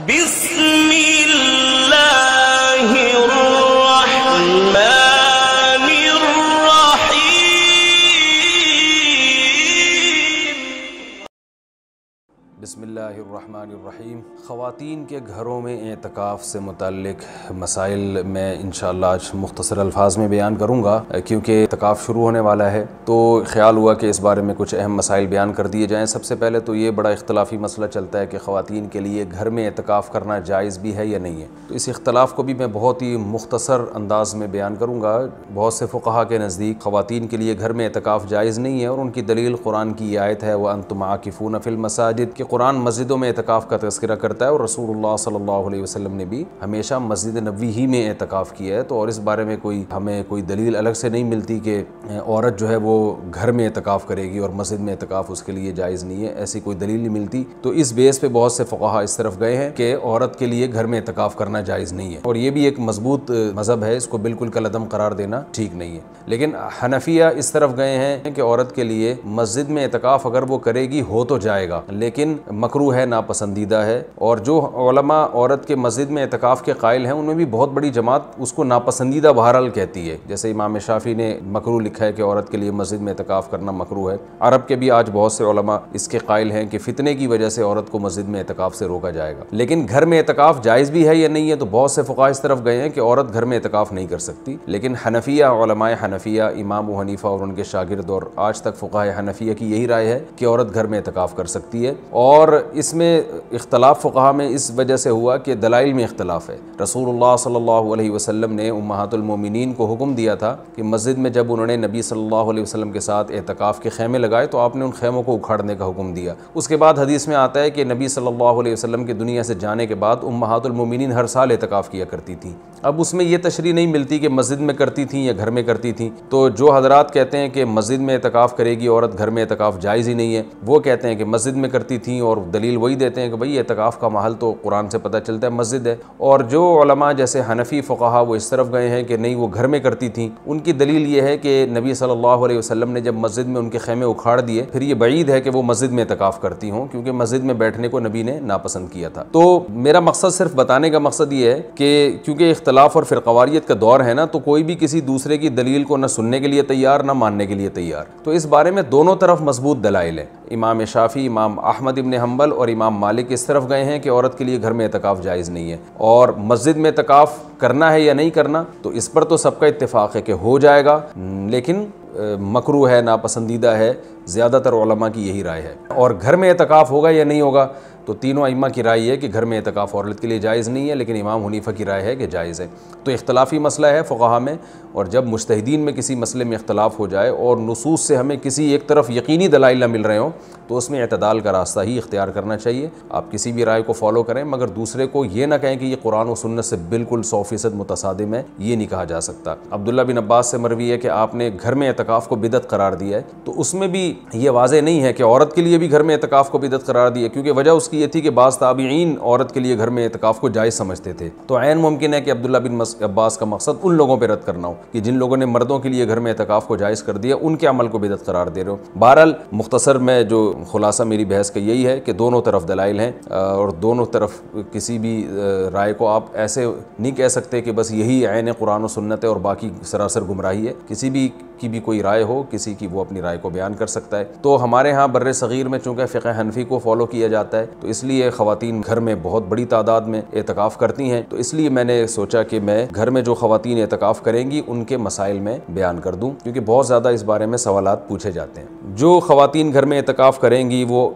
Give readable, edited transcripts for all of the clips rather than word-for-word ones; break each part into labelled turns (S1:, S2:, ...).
S1: بسم اللہ الرحمن
S2: بسم اللہ الرحمن الرحیم۔ خواتین کے گھروں میں اعتکاف سے متعلق مسائل میں انشاءاللہ آج مختصر الفاظ میں بیان کروں گا، کیونکہ اعتکاف شروع ہونے والا ہے تو خیال ہوا کہ اس بارے میں کچھ اہم مسائل بیان کر دیے جائیں۔ سب سے پہلے تو یہ بڑا اختلافی مسئلہ چلتا ہے کہ خواتین کے لیے گھر میں اعتکاف کرنا جائز بھی ہے یا نہیں ہے، تو اس اختلاف کو بھی میں بہت ہی مختصر انداز میں بیان کروں گا۔ بہت سے فقہا کے نزدیک خواتین کے لیے گھر میں اعتکاف جائز نہیں ہے، اور ان کی دلیل قرآن کی یہ آیت ہے وَأَنْتُمْ عَاكِفُونَ فِي الْمَسَاجِدِ کہ قرآن مسجدوں میں اعتکاف کا تذکرہ کرتا ہے، اور رسول اللہ صلی اللہ علیہ وسلم نے بھی ہمیشہ مسجد نبوی ہی میں اعتکاف کیا ہے، تو اور اس بارے میں ہمیں کوئی دلیل الگ سے نہیں ملتی کہ عورت جو ہے وہ گھر میں اعتکاف کرے گی اور مسجد میں اعتکاف اس کے لیے جائز نہیں ہے، ایسی کوئی دلیل نہیں ملتی۔ تو اس بیس پہ بہت سے فقہا اس طرف گئے ہیں کہ عورت کے لیے گھر میں اعتکاف کرنا جائز نہیں ہے، اور یہ بھی ایک مضبوط مذہب ہے، اس کو بالکل کالعدم قرار دینا ٹھیک نہیں ہے۔ لیکن حنفیہ اس طرف گئے ہیں کہ عورت کے لیے مسجد میں اعتکاف اگر وہ کرے گی ہو تو جائے گا، لیکن مکروہ ہے، ناپسندیدہ ہے، اور جو علماء عورت کے مسجد میں اعتکاف کے قائل ہیں ان میں بھی بہت بڑی جماعت اس کو ناپسندیدہ بہرحال کہتی ہے، جیسے امام شافعی نے مکروہ لکھا ہے کہ عورت کے لیے مسجد میں اعتکاف کرنا مکروہ ہے۔ عرب کے بھی آج بہت سے علماء اس کے قائل ہیں کہ فتنے کی وجہ سے عورت کو مسجد میں اعتکاف سے روکا جائے گا۔ لیکن گھر میں اعتکاف جائز بھی ہے یا نہیں ہے، تو بہت سے فقہا اس طرف گئے ہیں کہ عورت گھر میں اعتکاف نہیں کر سکتی، لیکن حنفیہ علماء حنفیہ امام ابو حنیفہ اور ان کے شاگرد اور آج تک فقہاء حنفیہ کی یہی رائے ہے کہ عورت گھر میں اعتکاف کر سکتی ہے، اور اس میں اختلاف فقہا میں اس وجہ سے ہوا کہ دلائل میں اختلاف ہے۔ رسول اللہ صلی اللہ علیہ وسلم نے امہات المومنین کو حکم دیا تھا کہ مسجد میں جب انہوں نے نبی صلی اللہ علیہ وسلم کے ساتھ اعتکاف کے خیمے لگائے تو آپ نے ان خیموں کو اکھاڑنے کا حکم دیا۔ اس کے بعد حدیث میں آتا ہے کہ نبی صلی اللہ علیہ وسلم کی دنیا سے جانے کے بعد امہات المومنین ہر سال اعتکاف کیا کرتی تھیں۔ اب اس میں یہ تشریح نہیں ملتی کہ مسجد میں کرتی تھیں یا گھر میں کرتی تھیں، تو جو حضرات کہتے ہیں کہ مسجد میں اعتکاف کرے گی عورت گھر میں اعتکاف جائز ہی نہیں ہے، وہ کہتے ہیں کہ مسجد میں کرتی تھیں، اور دلیل وہی دیتے ہیں کہ بھئی اعتکاف کا محل تو قرآن سے پتہ چلتا ہے مسجد ہے۔ اور جو علماء جیسے حنفی فقہا وہ اس طرف گئے ہیں کہ نہیں وہ گھر میں کرتی تھیں، ان کی دلیل یہ ہے کہ نبی صلی اللہ علیہ وسلم نے جب مسجد میں ان کے خیمے اکھاڑ دیے پھر یہ بعید ہے کہ وہ مسجد میں اعتکاف کرتی ہوں، کیونکہ مسجد میں بیٹھنے کو نبی نے ناپسند کیا تھا۔ تو میرا مقصد صرف بتانے کا مقصد یہ ہے کہ کیونکہ اختلاف اور فرقواریت کا دور ہے نا، تو کوئی بھی کسی دوسرے کی دلیل کو نہ سننے کے لیے تیار نہ ماننے کے لیے تیار، تو اس بارے میں دونوں طرف مضبوط دلائل ہیں۔ امام شافعی، امام احمد ابن حنبل اور امام مالک اس طرف گئے ہیں کہ عورت کے لیے گھر میں اعتکاف جائز نہیں ہے، اور مسجد میں اعتکاف کرنا ہے یا نہیں کرنا تو اس پر تو سب کا اتفاق ہے کہ ہو جائے گا، لیکن مکروہ ہے، ناپسندیدہ ہے، زیادہ تر علماء کی یہی رائے ہے۔ اور گھر میں اعتکاف ہوگا یا نہیں ہوگا تو تینوں ائمہ کی رائے ہے کہ گھر میں اعتکاف عورت کے لیے جائز نہیں ہے، لیکن امام حنیفہ کی رائے ہے کہ جائز ہے۔ تو اختلافی مسئلہ ہے فقہا میں، اور جب مجتہدین میں کسی مسئلے میں اختلاف ہو جائے اور نصوص سے ہمیں کسی ایک طرف یقینی دلائل نہ مل رہے ہوں تو اس میں اعتدال کا راستہ ہی اختیار کرنا چاہیے۔ آپ کسی بھی رائے کو فالو کریں، مگر دوسرے کو یہ نہ کہیں کہ یہ قرآن و سنت سے بالکل 100% متصادم ہے، یہ نہیں کہا جا سکتا۔ عبداللہ بن عباس سے مروی ہے کہ آپ نے گھر میں اعتکاف کو بدعت قرار دیا ہے، تو اس میں بھی یہ واضح نہیں ہے کہ عورت کے لیے بھی گھر میں اعتکاف کو بدعت قرار دیا، کیونکہ وجہ اس کی یہ تھی کہ بعض تابعین عورت کے لیے گھر میں اعتکاف کو جائز سمجھتے تھے، تو عین ممکن ہے کہ عبداللہ بن عباس کا مقصد ان لوگوں پہ رد کرنا ہو کہ جن لوگوں نے مردوں کے لیے گھر میں اعتکاف کو جائز کر دیا، ان کے عمل کو بدعت قرار دے رہے ہو۔ بہرحال مختصر میں جو خلاصہ میری بحث کا یہی ہے کہ دونوں طرف دلائل ہیں، اور دونوں طرف کسی بھی رائے کو آپ ایسے نہیں کہہ سکتے کہ بس یہی عین قرآن و سنت ہے اور باقی سراسر گمراہی ہے۔ کسی بھی کی بھی کوئی رائے ہو، کسی کی وہ اپنی رائے کو بیان کر سکتا ہے۔ تو ہمارے ہاں بر صغیر میں چونکہ فقہ حنفی کو فالو کیا جاتا ہے، تو اس لیے خواتین گھر میں بہت بڑی تعداد میں اعتکاف کرتی ہیں، تو اس لیے میں نے سوچا کہ میں گھر میں جو خواتین اعتکاف کریں گی ان کے مسائل میں بیان کر دوں، کیونکہ بہت زیادہ اس بارے میں سوالات پوچھے جاتے ہیں۔ جو خواتین گھر میں اعتکاف کریں گی وہ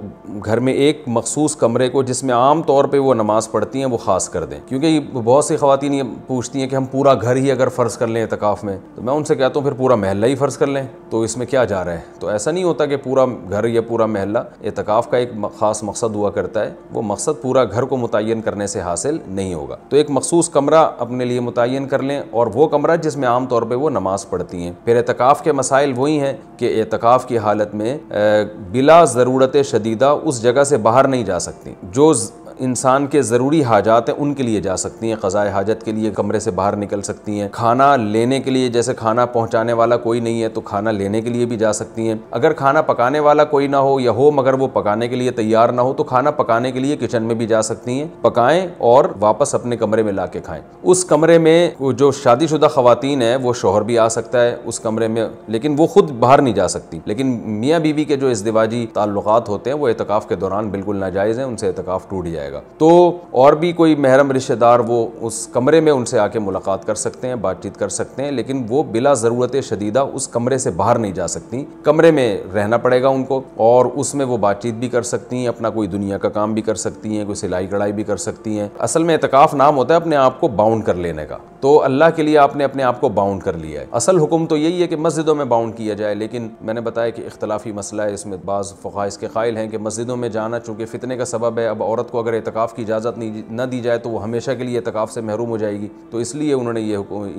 S2: گھر میں ایک مخصوص کمرے کو جس میں عام طور پہ وہ نماز پڑھتی ہیں وہ خاص کر دیں، کیونکہ بہت سی خواتین یہ پوچھتی ہیں کہ ہم پورا گھر ہی اگر فرض کر لیں اعتکاف میں، تو میں ان سے کہتا ہوں پھر پورا محلہ ہی فرض کر لیں، تو اس میں کیا جا رہا ہے؟ تو ایسا نہیں ہوتا کہ پورا گھر یا پورا محلہ، اعتکاف کا ایک خاص مقصد ہوا کرتا ہے، وہ مقصد پورا گھر کو متعین کرنے سے حاصل نہیں ہوگا۔ تو ایک مخصوص کمرہ اپنے لیے متعین کر لیں، اور وہ کمرہ جس میں عام طور پہ وہ نماز پڑھتی ہیں۔ پھر اعتکاف کے مسائل وہی ہیں کہ اعتکاف کی حالت میں بلا ضرورت شدیدہ اس جگہ سے باہر نہیں جا سکتی۔ جو انسان کے ضروری حاجات ہیں ان کے لیے جا سکتی ہیں، قضائے حاجت کے لیے کمرے سے باہر نکل سکتی ہیں، کھانا لینے کے لیے جیسے کھانا پہنچانے والا کوئی نہیں ہے تو کھانا لینے کے لیے بھی جا سکتی ہیں، اگر کھانا پکانے والا کوئی نہ ہو یا ہو مگر وہ پکانے کے لیے تیار نہ ہو تو کھانا پکانے کے لیے کچن میں بھی جا سکتی ہیں، پکائیں اور واپس اپنے کمرے میں لا کے کھائیں۔ اس کمرے میں جو شادی شدہ خواتین ہیں وہ شوہر بھی آ سکتا ہے اس کمرے میں، لیکن وہ خود باہر نہیں جا سکتی، لیکن میاں بیوی کے جو ازدواجی تعلقات ہوتے ہیں وہ اعتکاف کے دوران بالکل ناجائز ہیں، ان سے اعتکاف ٹوٹ جائے گا۔ تو اور بھی کوئی محرم رشتہ دار وہ اس کمرے میں ان سے آ کے ملاقات کر سکتے ہیں، بات چیت کر سکتے ہیں، لیکن وہ بلا ضرورت شدیدہ اس کمرے سے باہر نہیں جا سکتی، کمرے میں رہنا پڑے گا ان کو، اور اس میں وہ بات چیت بھی کر سکتی ہیں، اپنا کوئی دنیا کا کام بھی کر سکتی ہیں، کوئی سلائی کڑھائی بھی کر سکتی ہیں۔ اصل میں اعتکاف نام ہوتا ہے اپنے آپ کو باؤنڈ کر لینے کا، تو اللہ کے لیے آپ نے اپنے آپ کو باؤنڈ کر لیا ہے۔ اصل حکم تو یہی ہے کہ مسجدوں میں باؤنڈ کیا جائے، لیکن میں نے بتایا کہ اختلافی مسئلہ ہے، اس میں بعض فقہاء اس کے قائل ہیں کہ مسجدوں میں جانا چونکہ فتنے کا سبب ہے، اب عورت کو اگر اعتکاف کی اجازت نہ دی جائے تو وہ ہمیشہ کے لیے اعتکاف سے محروم ہو جائے گی، تو اس لیے انہوں نے یہ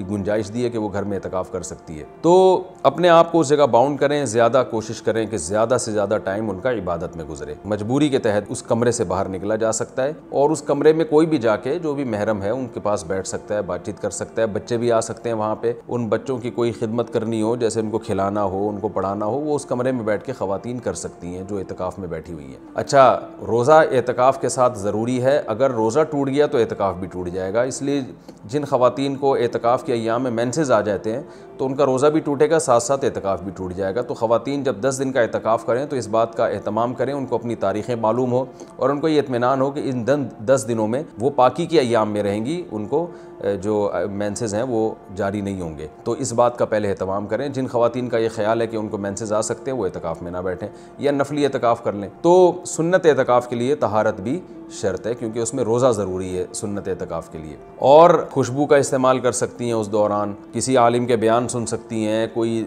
S2: گنجائش دی ہے کہ وہ گھر میں اعتکاف کر سکتی ہے۔ تو اپنے آپ کو اس جگہ باؤنڈ کریں، زیادہ کوشش کریں کہ زیادہ سے زیادہ ٹائم ان کا عبادت میں گزرے، مجبوری کے تحت اس کمرے سے باہر نکلا جا سکتا ہے، اور اس کمرے میں کوئی بھی جا کے جو بھی محرم ہے ان کے پاس بیٹھ سکتا ہے، بات چیت کر سکتا ہے، بچے بھی آ سکتے ہیں وہاں پہ، ان بچوں کی کوئی خدمت کرنی ہو جیسے ان کو کھلانا ہو، ان کو پڑھانا ہو، وہ اس کمرے میں بیٹھ کے خواتین کر سکتی ہیں جو اعتکاف میں بیٹھی ہوئی ہیں۔ اچھا، روزہ اعتکاف کے ساتھ ضروری ہے، اگر روزہ ٹوٹ گیا تو اعتکاف بھی ٹوٹ جائے گا، اس لیے جن خواتین کو اعتکاف کے ایام میں مینسز آ جاتے ہیں تو ان کا روزہ بھی ٹوٹے گا، ساتھ ساتھ اعتکاف بھی ٹوٹ جائے گا۔ تو خواتین جب 10 دن کا اعتکاف کریں تو اس بات کا اہتمام کریں، ان کو اپنی تاریخیں معلوم ہو اور ان کو یہ اطمینان ہو کہ ان 10 دنوں میں وہ پاکی کے ایام میں رہیں گی، ان کو جو مینسز ہیں وہ جاری نہیں ہوں گے، تو اس بات کا پہلے اہتمام کریں۔ جن خواتین کا یہ خیال ہے کہ ان کو مینسز آ سکتے ہیں وہ اعتکاف میں نہ بیٹھیں یا نفلی اعتکاف کر لیں۔ تو سنت اعتکاف کے لیے طہارت بھی شرط ہے کیونکہ اس میں روزہ ضروری ہے سنت اعتکاف کے لیے، اور خوشبو کا استعمال کر سکتی ہیں اس دوران، کسی عالم کے بیان سن سکتی ہیں، کوئی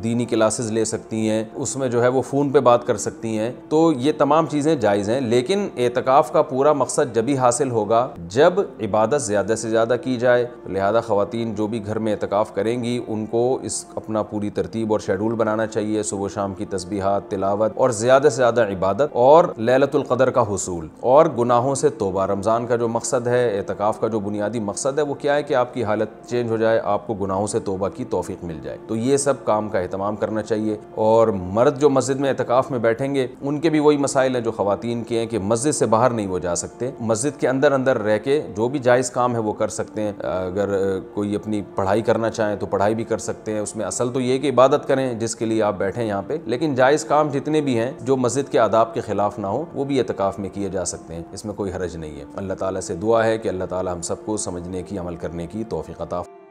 S2: دینی کلاسز لے سکتی ہیں، اس میں جو ہے وہ فون پہ بات کر سکتی ہیں، تو یہ تمام چیزیں جائز ہیں۔ لیکن اعتکاف کا پورا مقصد جب ہی حاصل ہوگا جب عبادت زیادہ سے زیادہ کی جائے، لہذا خواتین جو بھی گھر میں اعتکاف کریں گی ان کو اس اپنا پوری ترتیب اور شیڈول بنانا چاہیے، صبح و شام کی تسبیحات، تلاوت اور زیادہ سے زیادہ عبادت اور لیلۃ القدر کا حصول اور گناہوں سے توبہ۔ رمضان کا جو مقصد ہے، اعتکاف کا جو بنیادی مقصد ہے وہ کیا ہے کہ آپ کی حالت چینج ہو جائے، آپ کو گناہوں سے توبہ کی توفیق مل جائے، تو یہ سب کام کا اہتمام کرنا چاہیے۔ اور مرد جو مسجد میں اعتکاف میں بیٹھیں گے ان کے بھی وہی مسائل ہیں جو خواتین کے ہیں کہ مسجد سے باہر نہیں وہ جا سکتے، مسجد کے اندر رہ کے جو بھی جائز کام ہے وہ کر سکتے ہیں، اگر کوئی اپنی پڑھائی کرنا چاہیں تو پڑھائی بھی کر سکتے ہیں، اس میں اصل تو یہ کہ عبادت کریں جس کے لیے آپ بیٹھیں یہاں پہ، لیکن جائز کام جتنے بھی ہیں جو مسجد کے آداب کے خلاف نہ ہو وہ بھی اعتکاف میں کیے جا سکتے ہیں، اس میں کوئی حرج نہیں ہے۔ اللہ تعالیٰ سے دعا ہے کہ اللہ تعالیٰ ہم سب کو سمجھنے کی، عمل کرنے کی توفیق عطا فرمائے۔